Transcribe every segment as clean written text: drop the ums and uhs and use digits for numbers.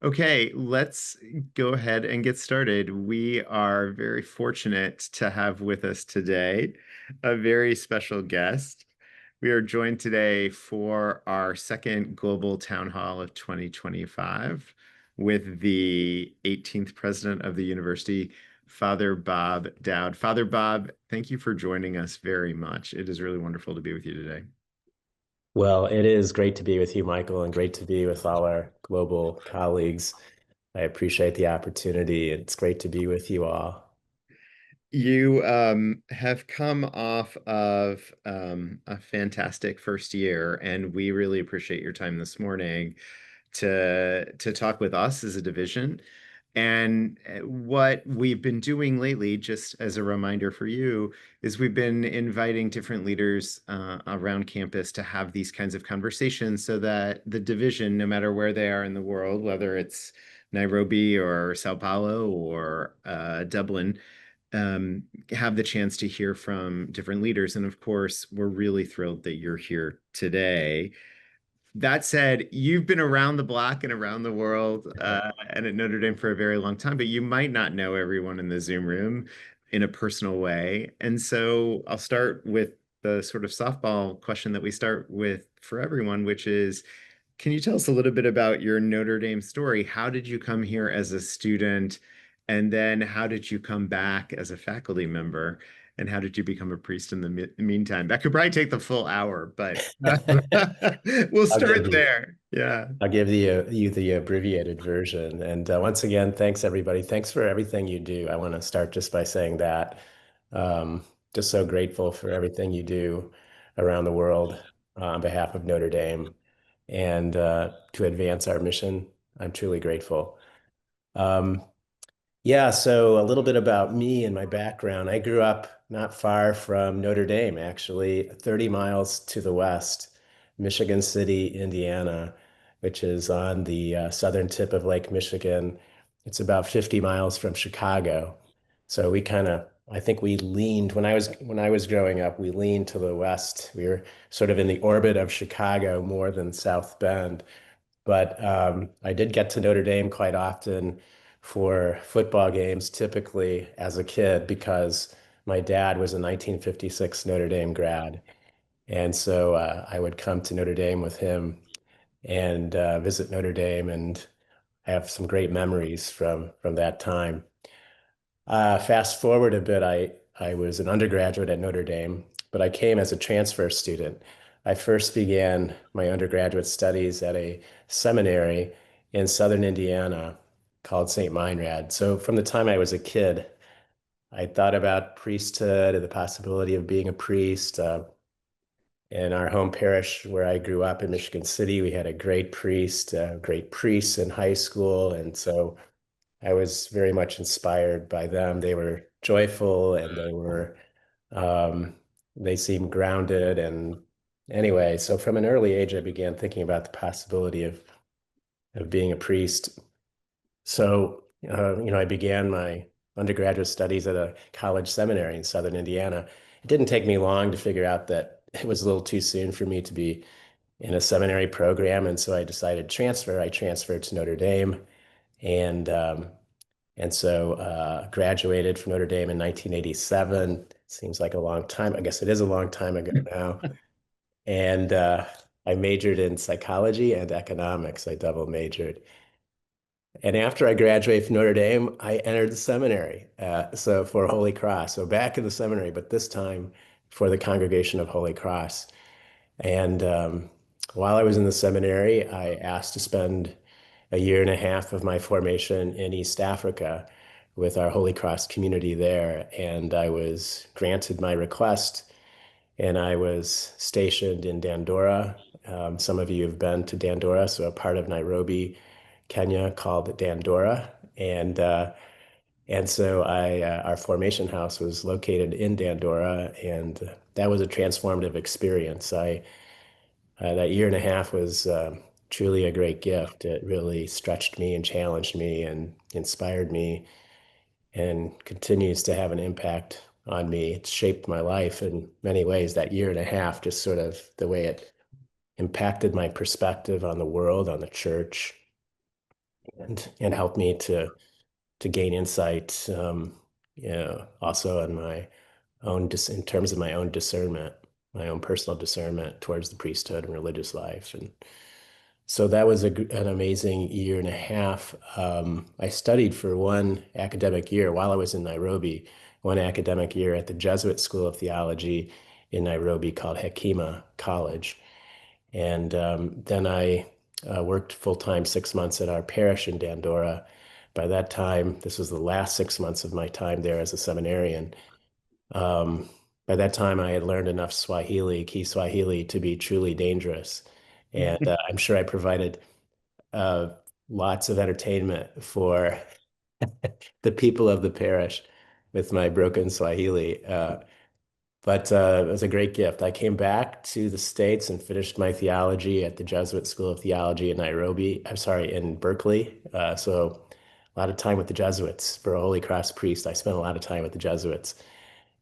Okay, let's go ahead and get started. We are very fortunate to have with us today a very special guest. We are joined today for our second Global Town Hall of 2025 with the 18th president of the university, Father Bob Dowd. Father Bob, thank you for joining us very much. It is really wonderful to be with you today. Well, it is great to be with you, Michael, and great to be with all our global colleagues. I appreciate the opportunity. It's great to be with you all. You have come off of a fantastic first year, and we really appreciate your time this morning to talk with us as a division. And what we've been doing lately, just as a reminder for you, is we've been inviting different leaders around campus to have these kinds of conversations so that the division, no matter where they are in the world, whether it's Nairobi or Sao Paulo or Dublin, have the chance to hear from different leaders. And of course, we're really thrilled that you're here today. That said, you've been around the block and around the world and at Notre Dame for a very long time, but you might not know everyone in the Zoom room in a personal way. And so I'll start with the sort of softball question that we start with for everyone, which is, can you tell us a little bit about your Notre Dame story? How did you come here as a student? And then how did you come back as a faculty member? And how did you become a priest in the meantime? That could probably take the full hour, but we'll I'll give start you there. Yeah. I'll give you the abbreviated version. And once again, thanks everybody. Thanks for everything you do. I want to start just by saying that. Just so grateful for everything you do around the world on behalf of Notre Dame and to advance our mission. I'm truly grateful. Um, Yeah, so a little bit about me and my background. I grew up not far from Notre Dame, actually, 30 miles to the west, Michigan City, Indiana, which is on the southern tip of Lake Michigan. It's about 50 miles from Chicago. So I think we leaned when I was growing up, we leaned to the west. We were sort of in the orbit of Chicago more than South Bend. But I did get to Notre Dame quite often for football games, typically as a kid, because my dad was a 1956 Notre Dame grad. And so I would come to Notre Dame with him and visit Notre Dame, and I have some great memories from that time. Fast forward a bit, I was an undergraduate at Notre Dame, but I came as a transfer student. I first began my undergraduate studies at a seminary in southern Indiana called St. Meinrad. So from the time I was a kid, I thought about priesthood and the possibility of being a priest. In our home parish where I grew up in Michigan City, we had a great priests in high school. And so I was very much inspired by them. They were joyful and um, they seemed grounded. And anyway, so from an early age, I began thinking about the possibility of being a priest. So, I began my undergraduate studies at a college seminary in Southern Indiana. It didn't take me long to figure out that it was a little too soon for me to be in a seminary program. And so I decided to transfer. I transferred to Notre Dame. And graduated from Notre Dame in 1987. Seems like a long time. I guess it is a long time ago now. And I majored in psychology and economics. I double majored. And after I graduated from Notre Dame, I entered the seminary. So for Holy Cross. So back in the seminary, but this time for the Congregation of Holy Cross. And while I was in the seminary, I asked to spend a year and a half of my formation in East Africa with our Holy Cross community there. And I was granted my request, and I was stationed in Dandora. Some of you have been to Dandora, so a part of Nairobi, Kenya, called Dandora. And our formation house was located in Dandora, and that was a transformative experience. That year and a half was truly a great gift. It really stretched me and challenged me and inspired me and continues to have an impact on me. It's shaped my life in many ways. That year and a half, just sort of the way it impacted my perspective on the world, on the church, and helped me to gain insight, also in my own in terms of my own discernment, my own personal discernment towards the priesthood and religious life. And so that was an amazing year and a half. I studied for one academic year while I was in Nairobi, one academic year at the Jesuit School of Theology in Nairobi called Hekima College. And then I worked full time 6 months at our parish in Dandora. By that time, this was the last 6 months of my time there as a seminarian. Um, by that time, I had learned enough Kiswahili, to be truly dangerous. And I'm sure I provided uh, lots of entertainment for the people of the parish with my broken Swahili. But it was a great gift. I came back to the States and finished my theology at the Jesuit School of Theology in Nairobi. I'm sorry, in Berkeley. So a lot of time with the Jesuits. For a Holy Cross priest, I spent a lot of time with the Jesuits.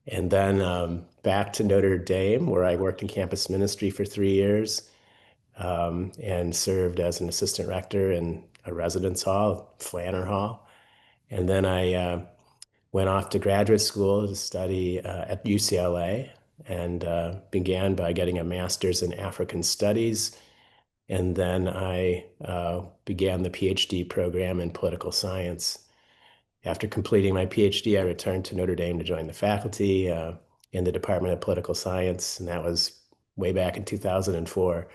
And then back to Notre Dame, where I worked in campus ministry for 3 years, and served as an assistant rector in a residence hall, Flanner Hall. And then I went off to graduate school to study at UCLA and began by getting a master's in African Studies. And then I began the PhD program in political science. After completing my PhD, I returned to Notre Dame to join the faculty in the Department of Political Science, and that was way back in 2004.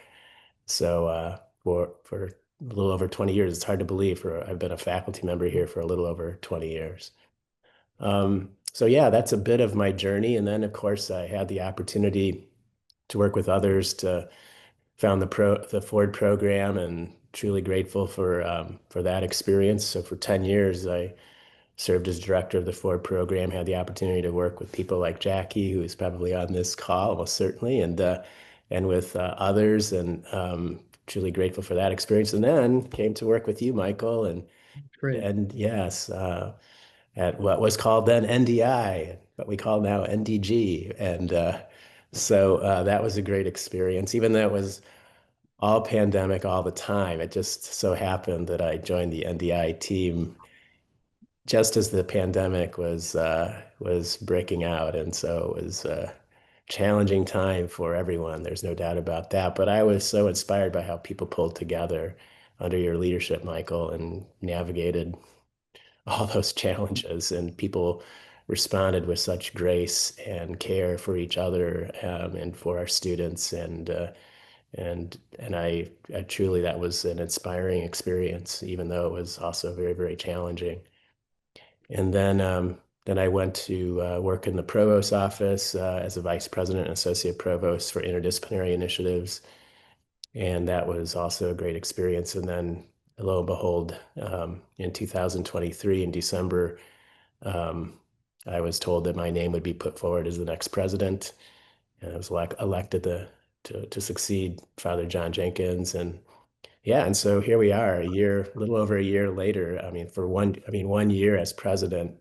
So for a little over 20 years, it's hard to believe. I've been a faculty member here for a little over 20 years. So yeah, that's a bit of my journey. And then, of course, I had the opportunity to work with others to found the Ford program, and truly grateful for that experience. So for 10 years, I served as director of the Ford program, had the opportunity to work with people like Jackie, who is probably on this call, most certainly, and with others, and truly grateful for that experience. And then came to work with you, Michael, Great. and yes, at what was called then NDI, what we call now NDG. And so that was a great experience, even though it was all pandemic all the time. It just so happened that I joined the NDI team just as the pandemic was breaking out, and so it was a challenging time for everyone. There's no doubt about that. But I was so inspired by how people pulled together under your leadership, Michael, and navigated all those challenges, and people responded with such grace and care for each other, and for our students, and I truly, that was an inspiring experience, even though it was also very, very challenging. And then I went to work in the provost office as a vice president and associate provost for interdisciplinary initiatives, and that was also a great experience. And then, lo and behold, in 2023, in December, um, I was told that my name would be put forward as the next president, and I was elected to succeed Father John Jenkins. And yeah, and so here we are, a little over a year later. I mean, 1 year as president.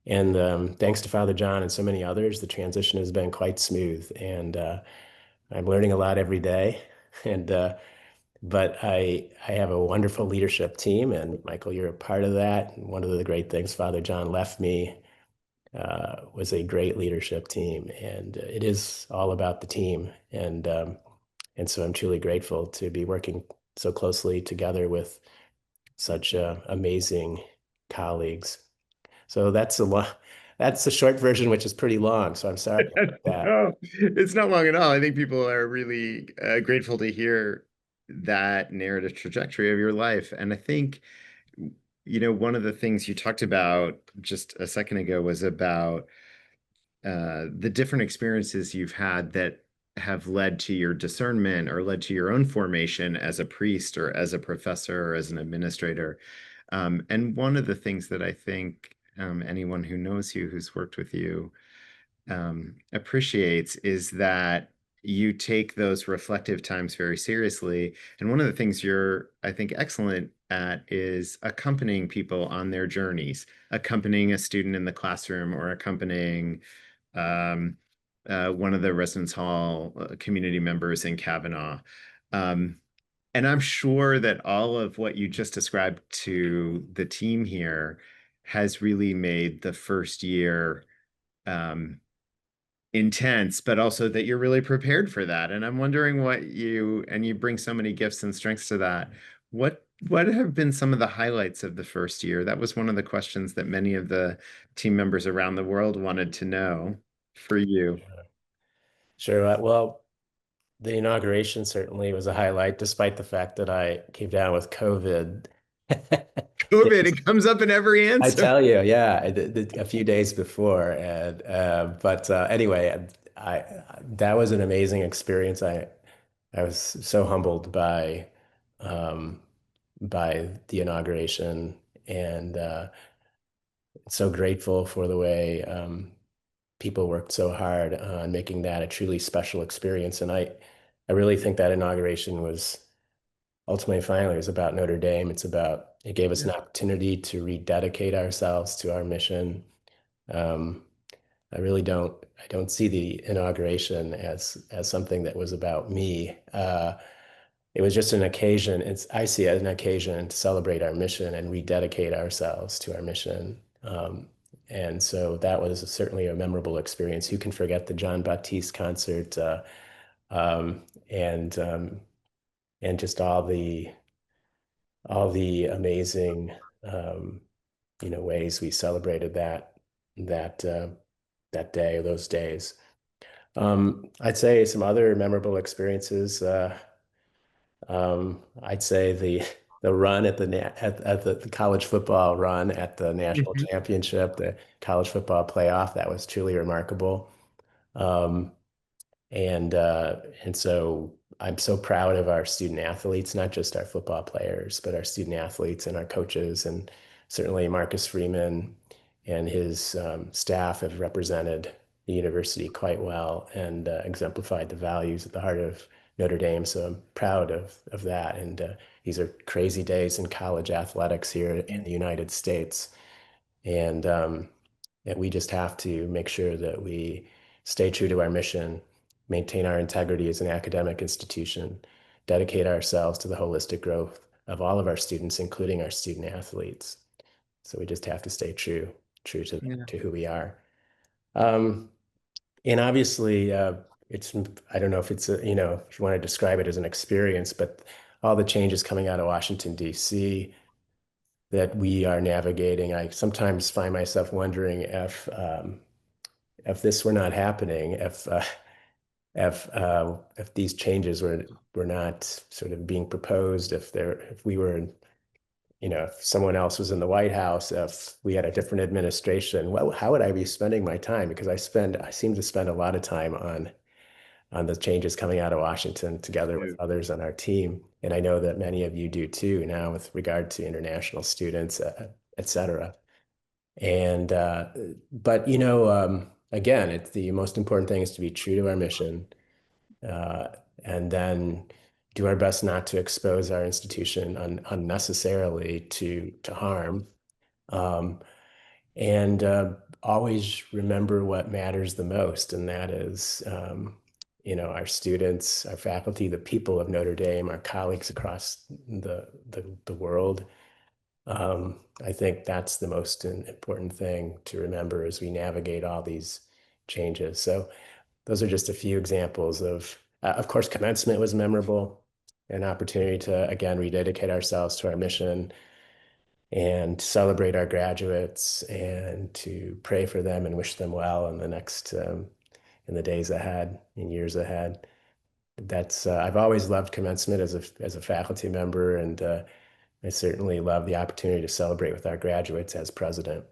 And thanks to Father John and so many others, the transition has been quite smooth. And I'm learning a lot every day. And but I have a wonderful leadership team, and Michael, you're a part of that. And one of the great things Father John left me was a great leadership team, and it is all about the team. And so I'm truly grateful to be working so closely together with such amazing colleagues. So that's the short version, which is pretty long. So I'm sorry about that. No, it's not long at all. I think people are really grateful to hear that narrative trajectory of your life. And I think, one of the things you talked about just a second ago was about the different experiences you've had that have led to your discernment or led to your own formation as a priest or as a professor or as an administrator. And one of the things that I think anyone who knows you, who's worked with you, appreciates is that you take those reflective times very seriously. And one of the things you're, I think, excellent at is accompanying people on their journeys, accompanying a student in the classroom or accompanying um, one of the residence hall community members in Kavanaugh. Um, And I'm sure that all of what you just described to the team here has really made the first year um, intense, but also that you're really prepared for that. And I'm wondering and you bring so many gifts and strengths to that. What have been some of the highlights of the first year? That was one of the questions that many of the team members around the world wanted to know for you. Sure. Well, the inauguration certainly was a highlight, despite the fact that I came down with COVID. COVID, it comes up in every I answer. tell you, yeah, a few days before, and but anyway, that was an amazing experience. I was so humbled um, by the inauguration, and so grateful for the way people worked so hard on making that a truly special experience. And I really think that inauguration was ultimately, finally, it was about Notre Dame. It gave us Yeah. an opportunity to rededicate ourselves to our mission. Um, I don't see the inauguration as something that was about me. It was just an occasion. I see it as an occasion to celebrate our mission and rededicate ourselves to our mission. And so that was certainly a memorable experience. Who can forget the John Baptiste concert, um, and um, and just all the amazing um, ways we celebrated that that day or those days. I'd say some other memorable experiences. I'd say the run at the college football run at the national Mhm. championship, the college football playoff, that was truly remarkable. Um, and so I'm so proud of our student athletes, not just our football players, but our student athletes and our coaches. And certainly Marcus Freeman and his staff have represented the university quite well and exemplified the values at the heart of Notre Dame. So I'm proud of that. And these are crazy days in college athletics here in the United States. And that we just have to make sure that we stay true to our mission, maintain our integrity as an academic institution, dedicate ourselves to the holistic growth of all of our students, including our student athletes. So we just have to stay true Yeah. to who we are. Um, and obviously, it's I don't know if it's if you want to describe it as an experience, but all the changes coming out of Washington, D.C. that we are navigating, I sometimes find myself wondering if this were not happening, if these changes were not sort of being proposed, if we were, if someone else was in the White House, if we had a different administration, well, how would I be spending my time? Because I seem to spend a lot of time on the changes coming out of Washington together with others on our team. And I know that many of you do too now with regard to international students, et cetera. And but again, it's the most important thing is to be true to our mission, uh, and then do our best not to expose our institution unnecessarily to harm. Um, and always remember what matters the most, and that is, our students, our faculty, the people of Notre Dame, our colleagues across the world. I think that's the most important thing to remember as we navigate all these changes. So those are just a few examples of course, commencement was memorable, an opportunity to again rededicate ourselves to our mission and celebrate our graduates and to pray for them and wish them well in in the days ahead, in years ahead. That's I've always loved commencement as a faculty member, and I certainly love the opportunity to celebrate with our graduates as president.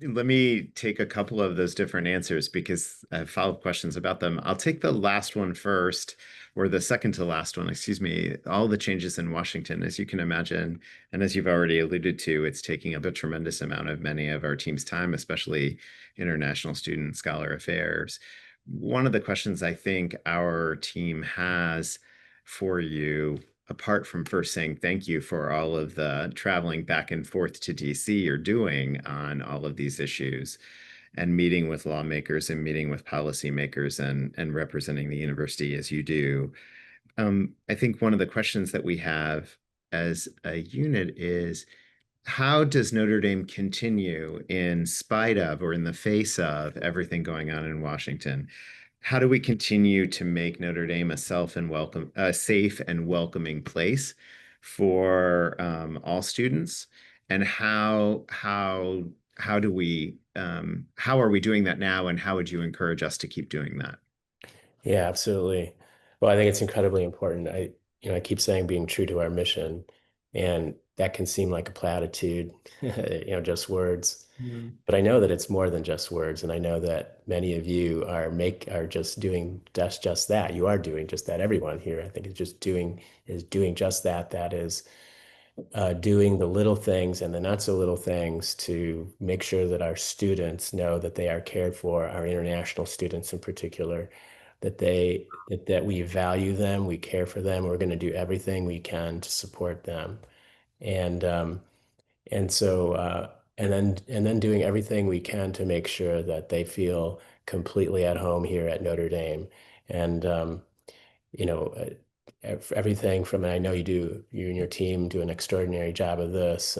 Let me take a couple of those different answers because I have follow-up questions about them. I'll take the last one first, or the second to last one, excuse me. All the changes in Washington, as you can imagine, and as you've already alluded to, it's taking up a tremendous amount of many of our team's time, especially international student scholar affairs. One of the questions I think our team has for you, apart from first saying thank you for all of the traveling back and forth to DC you're doing on all of these issues and meeting with lawmakers and meeting with policymakers and representing the university as you do. I think one of the questions that we have as a unit is how does Notre Dame continue in spite of or in the face of everything going on in Washington? How do we continue to make Notre Dame a safe and welcoming place for all students? And how are we doing that now? And how would you encourage us to keep doing that? Yeah, absolutely. Well, I think it's incredibly important. I keep saying being true to our mission, and that can seem like a platitude, just words. Mm. But I know that it's more than just words, and I know that many of you are just doing just that. You are doing just that. Everyone here, I think, is doing just that. That is doing the little things and the not so little things to make sure that our students know that they are cared for, our international students in particular, that we value them, we care for them, we're going to do everything we can to support them. And and so and then doing everything we can to make sure that they feel completely at home here at Notre Dame. And you know, everything from, and I know you and your team do an extraordinary job of this,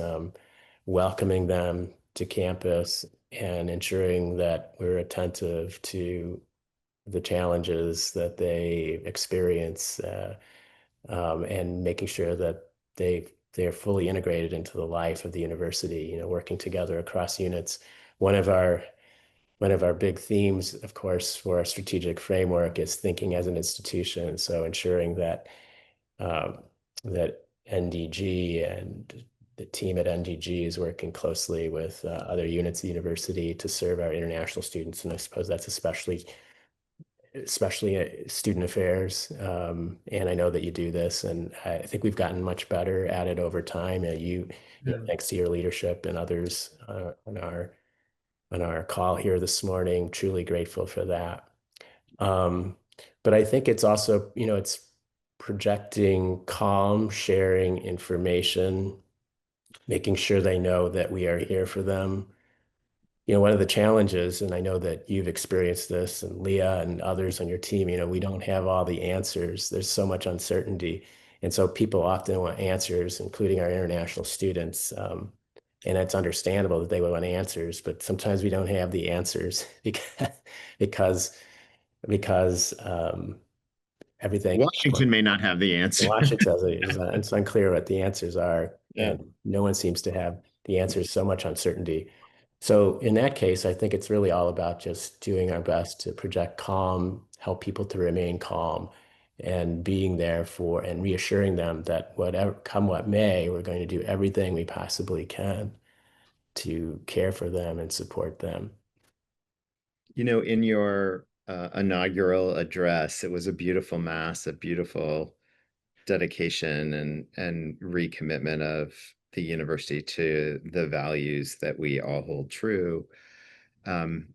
welcoming them to campus and ensuring that we're attentive to the challenges that they experience, and making sure that they're fully integrated into the life of the university, working together across units. One of our one of our big themes, of course, for our strategic framework is thinking as an institution. So ensuring um, that NDG and the team at NDG is working closely with other units of the university to serve our international students. And I suppose that's especially student affairs. And I know that you do this, and I think we've gotten much better at it over time. And thanks to your leadership and others on our call here this morning, truly grateful for that. Um, but I think it's also, it's projecting calm, sharing information, making sure they know that we are here for them. One of the challenges, and I know that you've experienced this, and Leah and others on your team, we don't have all the answers. There's so much uncertainty. And so people often want answers, including our international students. And it's understandable that they would want answers, but sometimes we don't have the answers because, because everything Washington may not have the answer. Washington it's unclear what the answers are, Yeah. and no one seems to have the answers, so much uncertainty. So in that case, I think it's really all about just doing our best to project calm, help people to remain calm, and being there for and reassuring them that whatever come what may, we're going to do everything we possibly can to care for them and support them. In your inaugural address, it was a beautiful mass, a beautiful dedication and recommitment of the university to the values that we all hold true.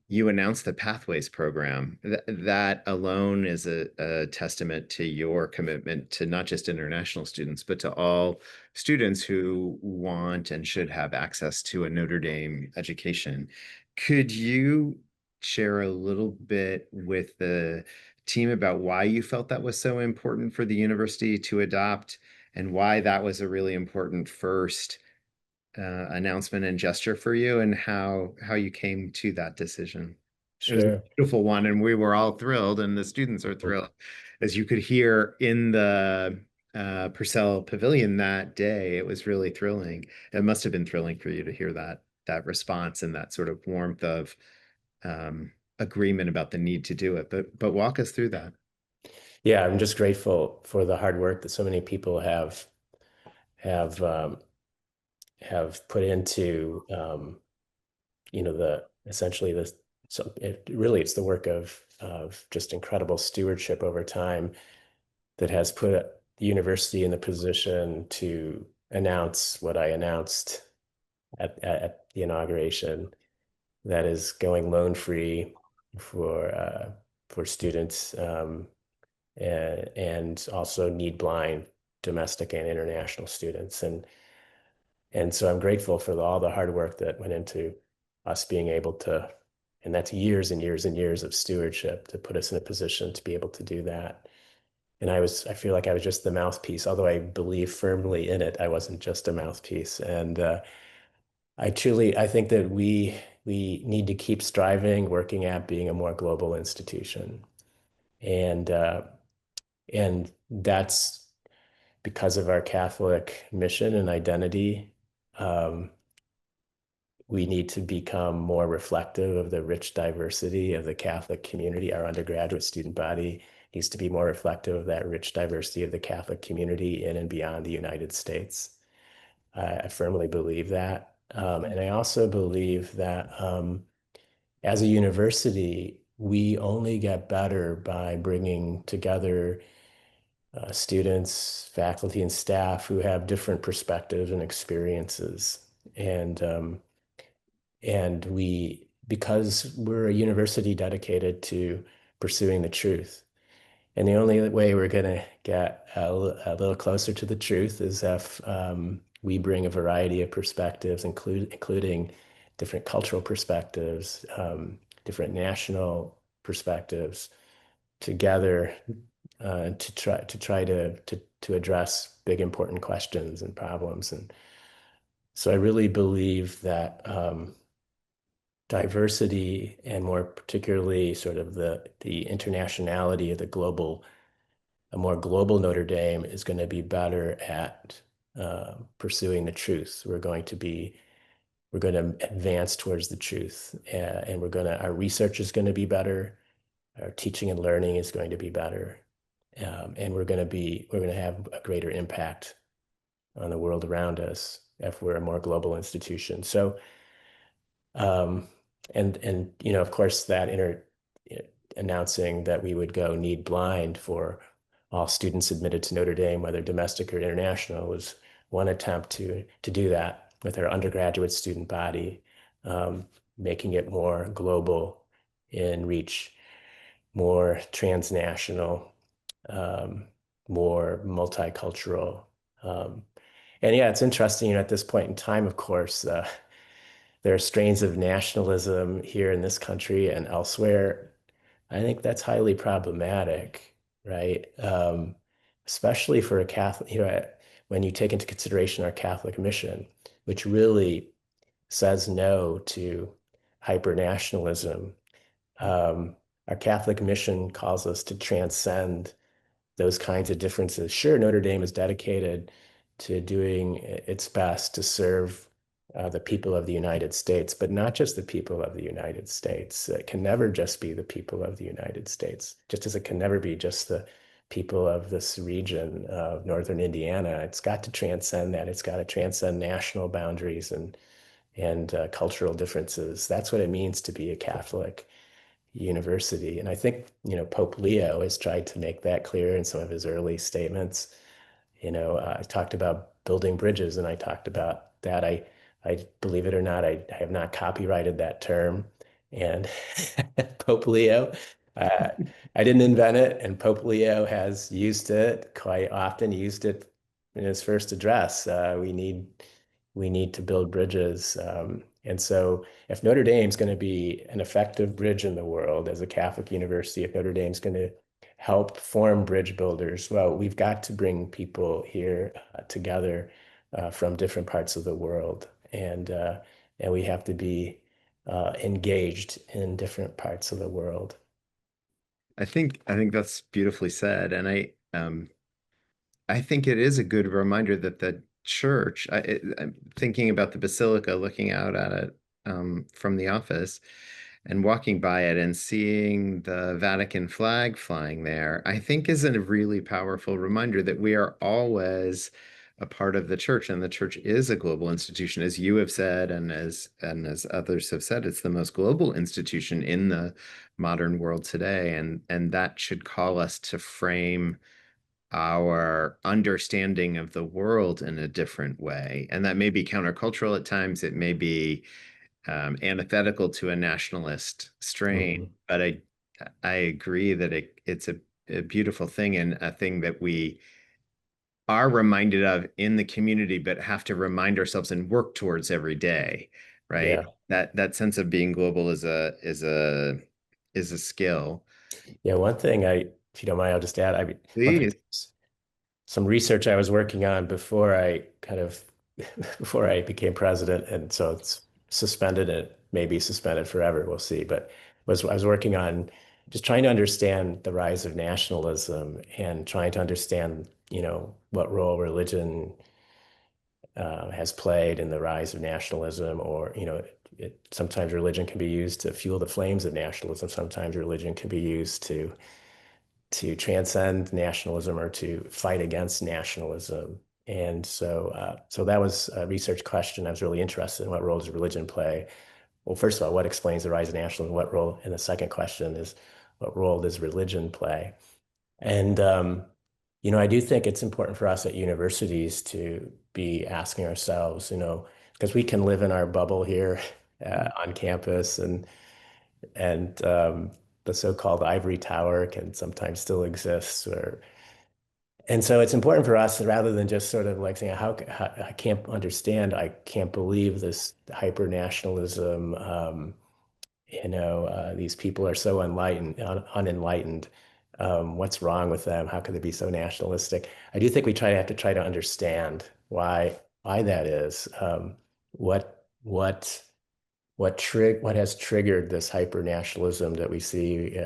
You announced the Pathways program. That alone is a testament to your commitment to not just international students, but to all students who want and should have access to a Notre Dame education. Could you share a little bit with the team about why you felt that was so important for the university to adopt and why that was a really important first announcement and gesture for you and how you came to that decision. It was a Sure. beautiful one, and we were all thrilled, and the students are thrilled, as you could hear in the Purcell Pavilion that day. It was really thrilling. It must have been thrilling for you to hear that response and that sort of warmth of agreement about the need to do it. But walk us through that. Yeah, I'm just grateful for the hard work that so many people have put into the essentially this. So it's the work of just incredible stewardship over time that has put the university in the position to announce what I announced at the inauguration, that is going loan free for students, and also need blind domestic and international students. And so I'm grateful for all the hard work that went into us being able to, and that's years and years and years of stewardship to put us in a position to be able to do that. And I feel like I was just the mouthpiece, although I believe firmly in it. I wasn't just a mouthpiece. And I think that we need to keep striving, working at being a more global institution. And and that's because of our Catholic mission and identity. Um, we need to become more reflective of the rich diversity of the Catholic community. Our undergraduate student body needs to be more reflective of that rich diversity of the Catholic community in and beyond the United States. I firmly believe that. And I also believe that as a university, we only get better by bringing together students, faculty, and staff who have different perspectives and experiences. And because we're a university dedicated to pursuing the truth. And the only way we're going to get a little closer to the truth is if we bring a variety of perspectives, including different cultural perspectives, different national perspectives, together to try to address big important questions and problems. And so I really believe that diversity, and more particularly sort of the internationality of a more global Notre Dame, is going to be better at pursuing the truth. We're going to advance towards the truth, and our research is going to be better. Our teaching and learning is going to be better, and we're going to have a greater impact on the world around us if we're a more global institution. So, um, and of course, announcing that we would go need blind for all students admitted to Notre Dame, whether domestic or international, was one attempt to do that with our undergraduate student body, making it more global in reach, more transnational, um, more multicultural. Um, and yeah, it's interesting, at this point in time, of course, there are strains of nationalism here in this country and elsewhere. I think that's highly problematic, right? Especially for a Catholic, when you take into consideration our Catholic mission, which really says no to hyper-nationalism. Um, our Catholic mission calls us to transcend those kinds of differences. Sure, Notre Dame is dedicated to doing its best to serve the people of the United States, but not just the people of the United States. It can never just be the people of the United States, just as it can never be just the people of this region of Northern Indiana. It's got to transcend that. It's got to transcend national boundaries and cultural differences. That's what it means to be a Catholic university. And I think, Pope Leo has tried to make that clear in some of his early statements. I talked about building bridges, and I talked about that. I believe it or not, I have not copyrighted that term. And Pope Leo, uh, I didn't invent it, and Pope Leo has used it quite often. He used it in his first address. We need to build bridges, and so if Notre Dame is going to be an effective bridge in the world as a Catholic university, if Notre Dame is going to help form bridge builders, well, we've got to bring people here together from different parts of the world, and we have to be engaged in different parts of the world. I think that's beautifully said, and I think it is a good reminder that the church, I'm thinking about the basilica, looking out at it from the office and walking by it and seeing the Vatican flag flying there, I think is a really powerful reminder that we are always a part of the church, and the church is a global institution, as you have said, and as others have said, it's the most global institution in the modern world today, and that should call us to frame our understanding of the world in a different way. And that may be countercultural at times. It may be antithetical to a nationalist strain. Mhm. But I agree that it's a beautiful thing, and a thing that we are reminded of in the community, but have to remind ourselves and work towards every day, right? Yeah. That sense of being global is a skill. Yeah, one thing if you don't mind, I'll just add. I mean, one thing, Please. some research I was working on before I kind of before I became president, and so it's suspended. It may be suspended forever. We'll see. But I was working on just trying to understand the rise of nationalism and trying to understand, what role religion has played in the rise of nationalism, or sometimes religion can be used to fuel the flames of nationalism. Sometimes religion can be used to transcend nationalism or to fight against nationalism. And so that was a research question. I was really interested in what role does religion play? Well, first of all, what explains the rise of nationalism? What role? And the second question is, what role does religion play? And I do think it's important for us at universities to be asking ourselves, because we can live in our bubble here on campus, and the so-called ivory tower can sometimes still exist. And so it's important for us, rather than just sort of like saying, how I can't understand, I can't believe this hyper nationalism. These people are so unenlightened. What's wrong with them? How could they be so nationalistic? I do think we have to try to understand why that is. What what what has triggered this hyper nationalism that we see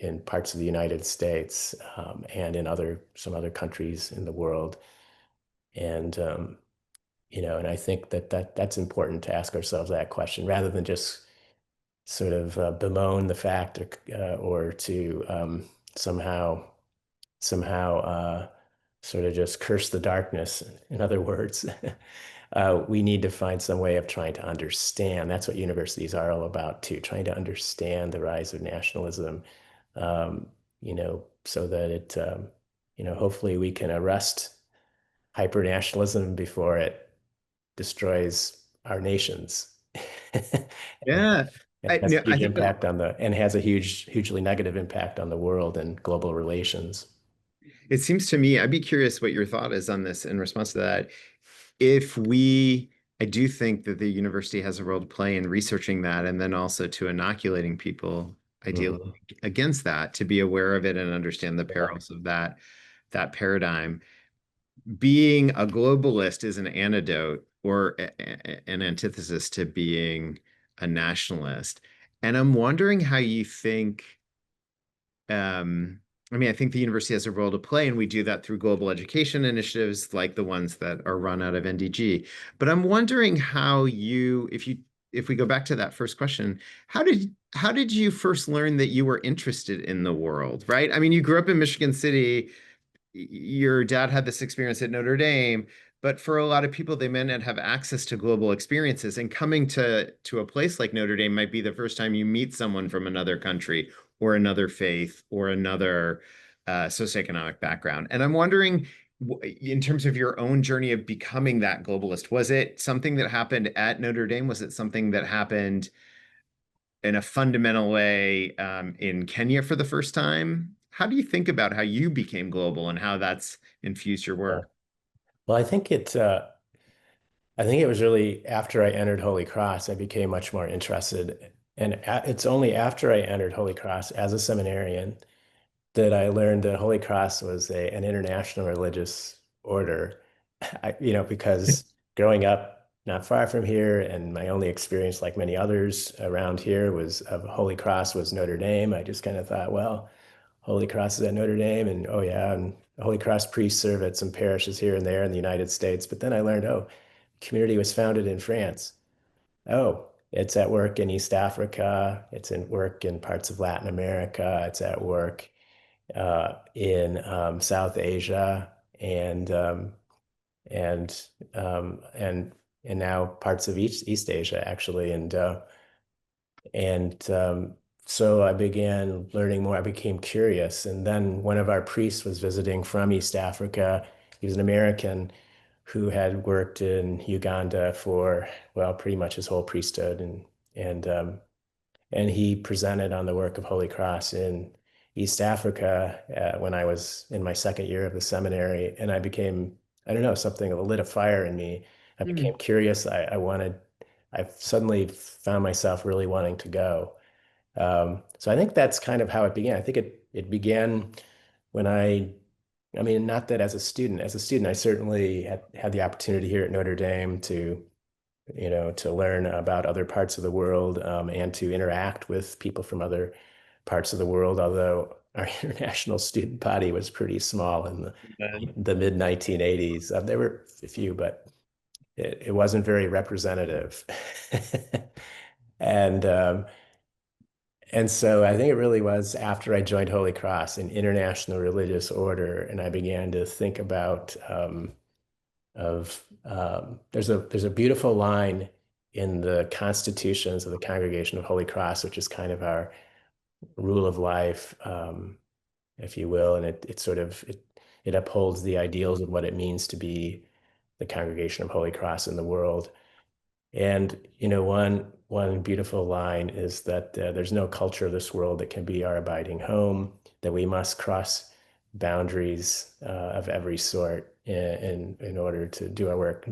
in parts of the United States, and in some other countries in the world. And and I think that's important to ask ourselves that question, rather than just sort of bemoan the fact, or to somehow sort of just curse the darkness. In other words, we need to find some way of trying to understand. That's what universities are all about too, trying to understand the rise of nationalism, so that hopefully we can arrest hyper-nationalism before it destroys our nations. And Yeah. it has a I huge think that impact and has a hugely negative impact on the world and global relations. it seems to me, I'd be curious what your thought is on this in response to that. If we, I do think that the university has a role to play in researching that and then also to inoculating people, ideally Mhm. against that, to be aware of it and understand the Yeah. perils of that paradigm. Being a globalist is an antidote or an antithesis to being a nationalist. And I'm wondering how you think I mean, I think the university has a role to play, and we do that through global education initiatives like the ones that are run out of NDG. But I'm wondering how if we go back to that first question, how did you first learn that you were interested in the world, right? I mean, you grew up in Michigan City, your dad had this experience at Notre Dame, but for a lot of people, they may not have access to global experiences. And coming to a place like Notre Dame might be the first time you meet someone from another country or another faith or another socioeconomic background. And I'm wondering, in terms of your own journey of becoming that globalist, was it something that happened at Notre Dame? Was it something that happened in a fundamental way in Kenya for the first time? How do you think about how you became global and how that's infused your Yeah. work? Well, I think it was really after I entered Holy Cross, I became much more interested. And it's only after I entered Holy Cross as a seminarian that I learned that Holy Cross was an international religious order. Because growing up not far from here, and my only experience, like many others around here, was of Holy Cross was Notre Dame. I just kind of thought, well, Holy Cross is at Notre Dame, and oh yeah, and Holy Cross priests serve at some parishes here and there in the United States. But then I learned, oh, the community was founded in France. Oh, it's at work in East Africa. It's in work in parts of Latin America. It's at work in South Asia, and and um, and and now parts of East Asia actually. And so I began learning more. I became curious, and then one of our priests was visiting from East Africa. He was an American who had worked in Uganda for, well, pretty much his whole priesthood, and he presented on the work of Holy Cross in East Africa when I was in my second year of the seminary, and I don't know, something lit a fire in me. I became Hmm. curious. I suddenly found myself really wanting to go. So I think that's kind of how it began. I think It began when I mean, not that as a student, I certainly had the opportunity here at Notre Dame to, to learn about other parts of the world, and to interact with people from other parts of the world, although our international student body was pretty small in the mid 1980s. There were a few, but it wasn't very representative. And and so I think it really was after I joined Holy Cross, an international religious order, and I began to think about there's a beautiful line in the constitutions of the Congregation of Holy Cross, which is kind of our rule of life, if you will, and it upholds the ideals of what it means to be the Congregation of Holy Cross in the world. And one beautiful line is that there's no culture of this world that can be our abiding home, that we must cross boundaries of every sort in order to do our work.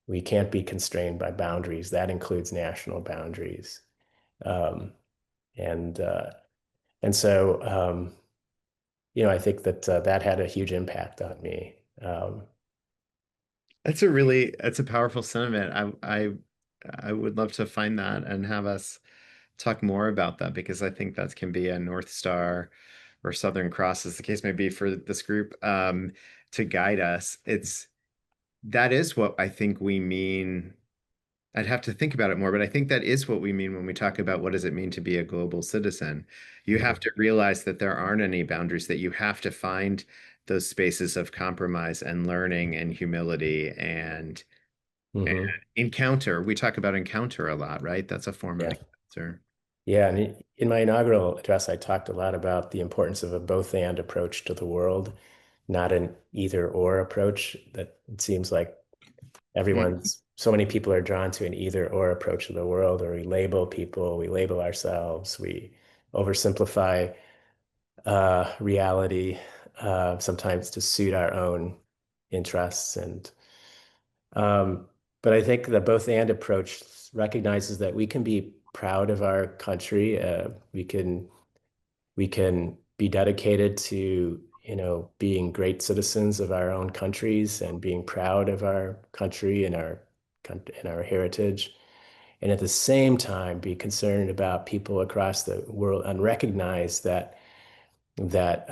We can't be constrained by boundaries. That includes national boundaries. Um, and uh, and so I think that that had a huge impact on me. That's a powerful sentiment. I would love to find that and have us talk more about that because I think that can be a North Star or Southern Cross, as the case may be for this group, to guide us. That is what I think we mean. I'd have to think about it more, but I think that is what we mean when we talk about what does it mean to be a global citizen. You have Mhm. to realize that there aren't any boundaries, that you have to find those spaces of compromise and learning and humility and Mhm. encounter. We talk about encounter a lot, right? That's a form of Yeah. encounter. Yeah. And in my inaugural address, I talked a lot about the importance of a both and approach to the world, not an either or approach that it seems like Mm. so many people are drawn to an either or approach to the world, or we label people, we label ourselves, we oversimplify reality, sometimes to suit our own interests. Um, but I think the both and approach recognizes that we can be proud of our country. We can be dedicated to, being great citizens of our own countries and being proud of our country and our heritage. And at the same time, be concerned about people across the world and recognize that that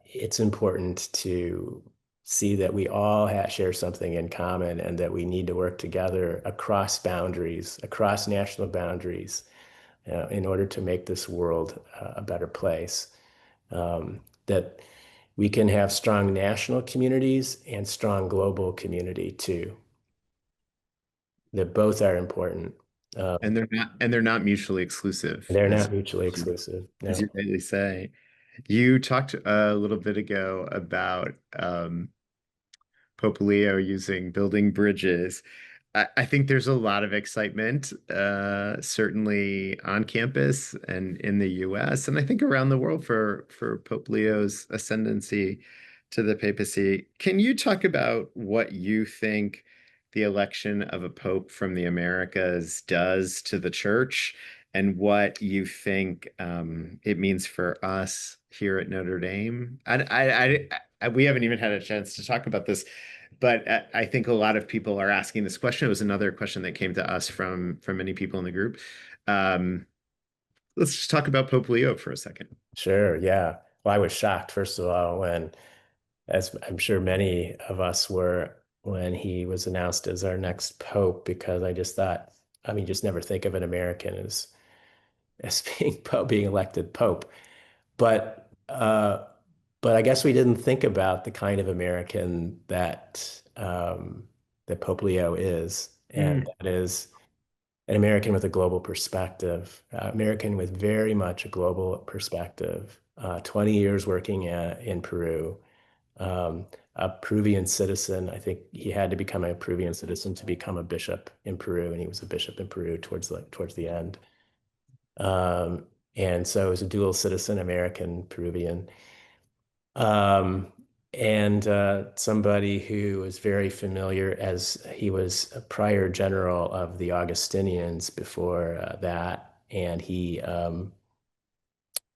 it's important to see that we all share something in common and that we need to work together across boundaries, across national boundaries, in order to make this world a better place. That we can have strong national communities and strong global community too. That both are important. Um, And they're not mutually exclusive, they're not mutually you- exclusive. as you No. rightly say. You talked a little bit ago about Pope Leo using building bridges. I think there's a lot of excitement, certainly on campus and in the US, and I think around the world for Pope Leo's ascendancy to the papacy. Can you talk about what you think the election of a pope from the Americas does to the church, and what you think it means for us here at Notre Dame? We haven't even had a chance to talk about this, but I think a lot of people are asking this question. It was another question that came to us from many people in the group. Um, let's just talk about Pope Leo for a second. Sure, yeah. Well, I was shocked, first of all, as I'm sure many of us were, when he was announced as our next pope, because I just thought, I mean, just never think of an American as being elected pope. But but I guess we didn't think about the kind of American that Pope Leo is, and Mm. that is an American with a global perspective, American with very much a global perspective. 20 years working in Peru, a Peruvian citizen. I think he had to become a Peruvian citizen to become a bishop in Peru, and he was a bishop in Peru towards the end. Um, and so he was a dual citizen, American, Peruvian. Um, and somebody who was very familiar, as he was a prior general of the Augustinians before that, and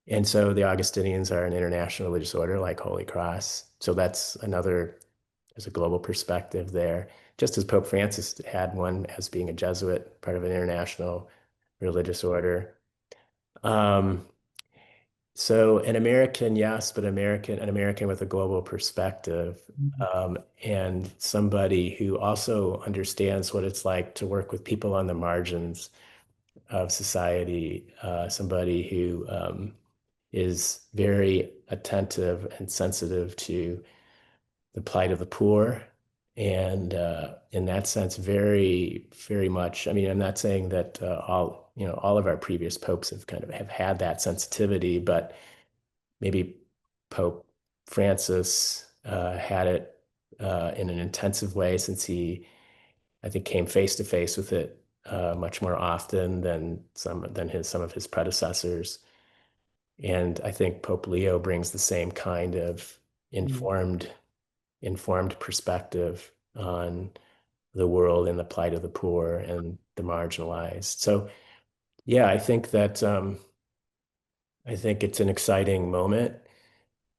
And so the Augustinians are an international religious order like Holy Cross. So that's another, there's a global perspective there. Just as Pope Francis had one as being a Jesuit, part of an international religious order. Um, so an American, yes, but an American with a global perspective, and somebody who also understands what it's like to work with people on the margins of society, somebody who is very attentive and sensitive to the plight of the poor. And in that sense, very, very much. I mean, I'm not saying that all of our previous popes have kind of have had that sensitivity, but maybe Pope Francis had it in an intensive way since he, I think, came face to face with it much more often than some of his predecessors. And I think Pope Leo brings the same kind of Mm. informed informed perspective on the world and the plight of the poor and the marginalized. So yeah, I think it's an exciting moment.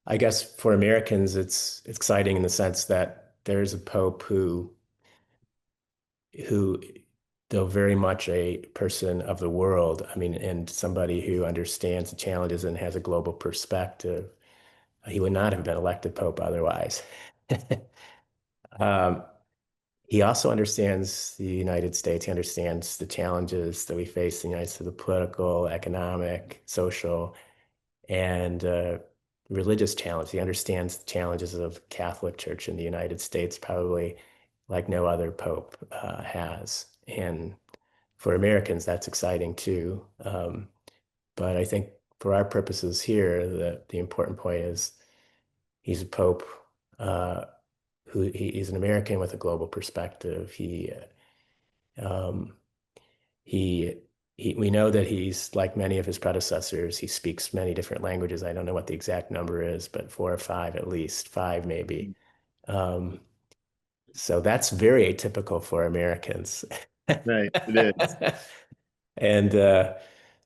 I guess for Americans, it's exciting in the sense that there's a pope who, though very much a person of the world, I mean, and somebody who understands the challenges and has a global perspective, he would not have been elected pope otherwise. Um, he also understands the United States. He understands the challenges that we face in the United States, the political, economic, social, and religious challenge. He understands the challenges of Catholic Church in the United States, probably like no other pope has. And for Americans, that's exciting too. But I think for our purposes here, the important point is he's a pope uh, he's an American with a global perspective. Um, he we know that he's like many of his predecessors. He speaks many different languages. I don't know what the exact number is, but four or five at least, five maybe. Um, so that's very atypical for Americans. Right, it is. And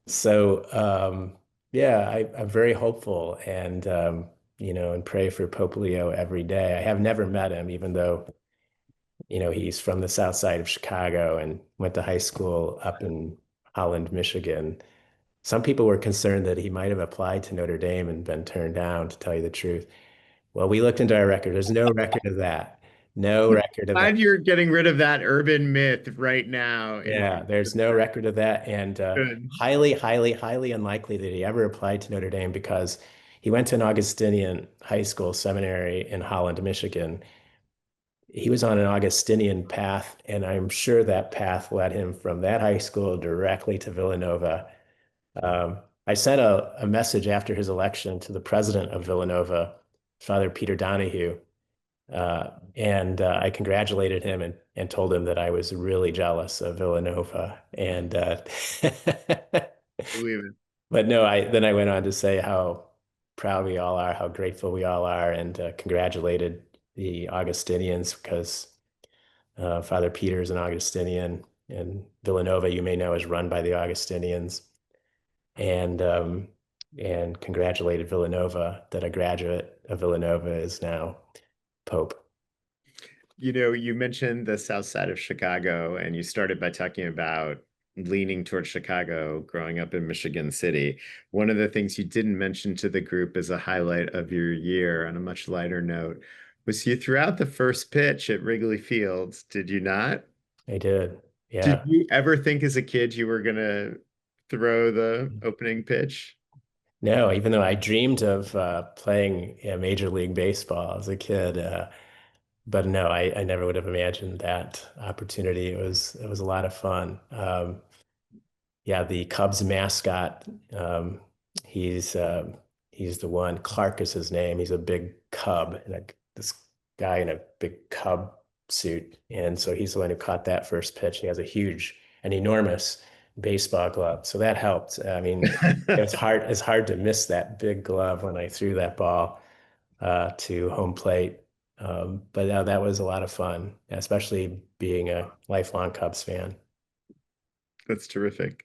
so, yeah, I'm very hopeful and, and pray for Pope Leo every day. I have never met him, even though, he's from the south side of Chicago and went to high school up in Holland, Michigan. Some people were concerned that he might have applied to Notre Dame and been turned down, to tell you the truth. Well, we looked into our record. There's no record of that. No record of that. Glad you're getting rid of that urban myth right now in Yeah, there's no record of that. And good. highly, highly, highly unlikely that he ever applied to Notre Dame because he went to an Augustinian high school seminary in Holland, Michigan. He was on an Augustinian path, and I'm sure that path led him from that high school directly to Villanova. I sent a message after his election to the president of Villanova, Father Peter Donahue, and I congratulated him and told him that I was really jealous of Villanova. And Believe it. but no, I went on to say how proud we all are, how grateful we all are, and congratulated the Augustinians because Father Peter is an Augustinian, and Villanova, you may know, is run by the Augustinians. And congratulated Villanova that a graduate of Villanova is now Pope. You mentioned the south side of Chicago, and you started by talking about leaning towards Chicago growing up in Michigan City. One of the things you didn't mention to the group as a highlight of your year, on a much lighter note, was you threw out the first pitch at Wrigley Field, did you not? I did. Did Yeah. you ever think as a kid you were gonna throw the opening pitch? No, even though I dreamed of playing Major League Baseball as a kid, but no, I never would have imagined that opportunity. It was a lot of fun. Yeah, the Cubs mascot. He's he's the one. Clark is his name. He's a big Cub, and this guy in a big Cub suit, and so he's the one who caught that first pitch. He has an enormous baseball glove, so that helped. I mean, it's hard to miss that big glove when I threw that ball to home plate. But that was a lot of fun, especially being a lifelong Cubs fan. That's terrific.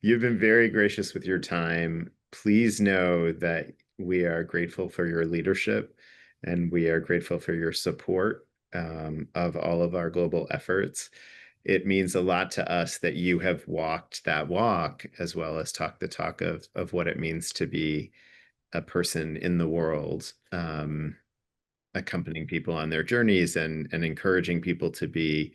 You've been very gracious with your time. please know that we are grateful for your leadership and we are grateful for your support of all of our global efforts. It means a lot to us that you have walked that walk as well as talked the talk of what it means to be a person in the world, accompanying people on their journeys and encouraging people to be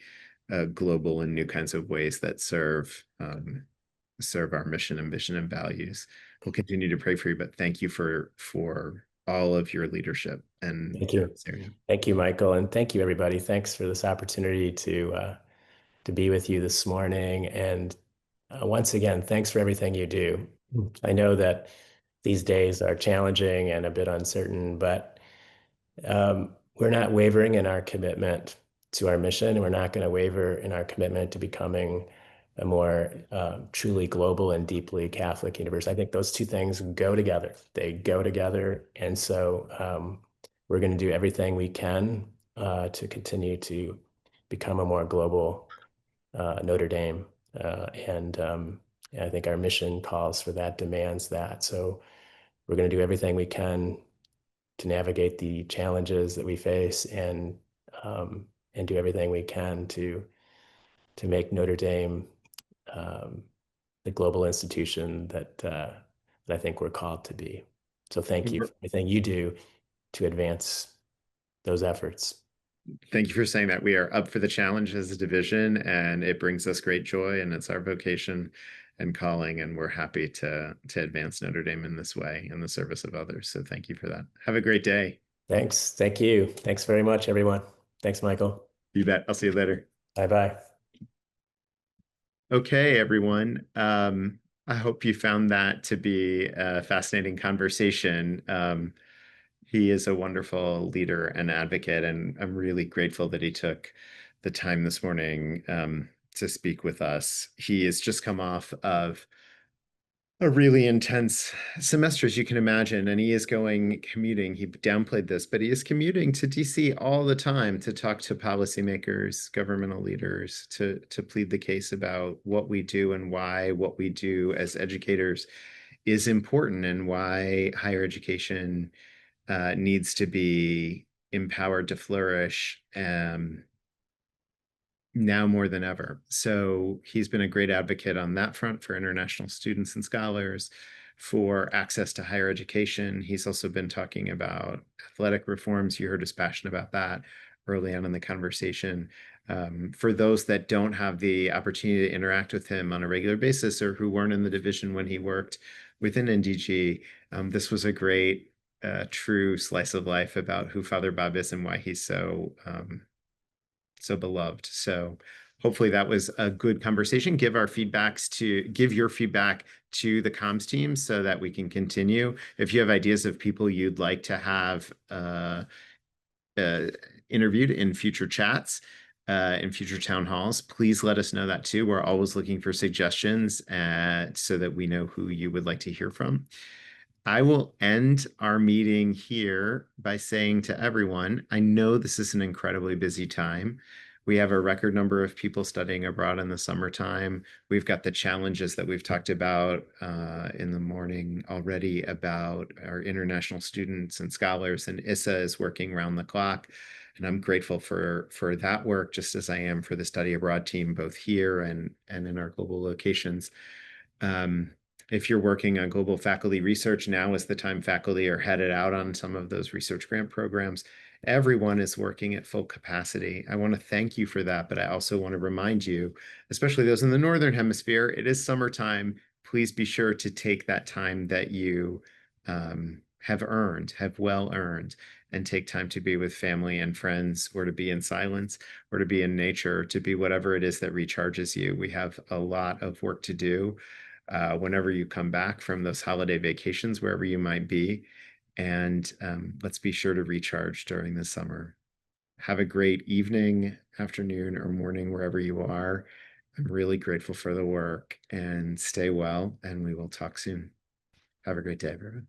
global in new kinds of ways that serve our mission and vision and values. We'll continue to pray for you, but thank you for all of your leadership and Thank you. this area. Thank you, Michael, and thank you, everybody. Thanks for this opportunity to be with you this morning. And once again, thanks for everything you do. I know that these days are challenging and a bit uncertain, but we're not wavering in our commitment to our mission. We're not going to waver in our commitment to becoming a more truly global and deeply Catholic university. I think those two things go together. They go together. And so we're going to do everything we can to continue to become a more global Notre Dame. And I think our mission calls for that, demands that. So we're going to do everything we can to navigate the challenges that we face and do everything we can to make Notre Dame um, the global institution that I think we're called to be. So thank you for everything you do to advance those efforts. Thank you for saying that. We are up for the challenge as a division, and it brings us great joy, and it's our vocation and calling, and we're happy to advance Notre Dame in this way in the service of others. So thank you for that. Have a great day. Thanks. Thank you. Thanks very much, everyone. Thanks, Michael. You bet. I'll see you later. Bye bye. Okay, everyone. I hope you found that to be a fascinating conversation. He is a wonderful leader and advocate, and I'm really grateful that he took the time this morning to speak with us. He has just come off of a really intense semester, as you can imagine, and he is commuting. He downplayed this, but he is commuting to DC all the time to talk to policymakers, governmental leaders, to plead the case about what we do and why what we do as educators is important and why higher education needs to be empowered to flourish. Now more than ever. So he's been a great advocate on that front for international students and scholars, for access to higher education. He's also been talking about athletic reforms. You heard his passion about that early on in the conversation. For those that don't have the opportunity to interact with him on a regular basis or who weren't in the division when he worked within NDG, this was a great, true slice of life about who Father Bob is and why he's so beloved. So hopefully that was a good conversation. Give your feedback to the comms team so that we can continue. If you have ideas of people you'd like to have interviewed in future chats, in future town halls, please let us know that too. We're always looking for suggestions so that we know who you would like to hear from. I will end our meeting here by saying to everyone, I know this is an incredibly busy time. We have a record number of people studying abroad in the summertime. We've got the challenges that we've talked about in the morning already about our international students and scholars, and ISSA is working round the clock. And I'm grateful for that work, just as I am for the study abroad team, both here and in our global locations. If you're working on global faculty research, now is the time faculty are headed out on some of those research grant programs. Everyone is working at full capacity. I want to thank you for that, but I also want to remind you, especially those in the Northern Hemisphere, it is summertime. Please be sure to take that time that you have well earned, and take time to be with family and friends, or to be in silence, or to be in nature, to be whatever it is that recharges you. We have a lot of work to do whenever you come back from those holiday vacations, wherever you might be. And let's be sure to recharge during the summer. Have a great evening, afternoon, or morning, wherever you are. I'm really grateful for the work, and stay well, and we will talk soon. Have a great day, everyone.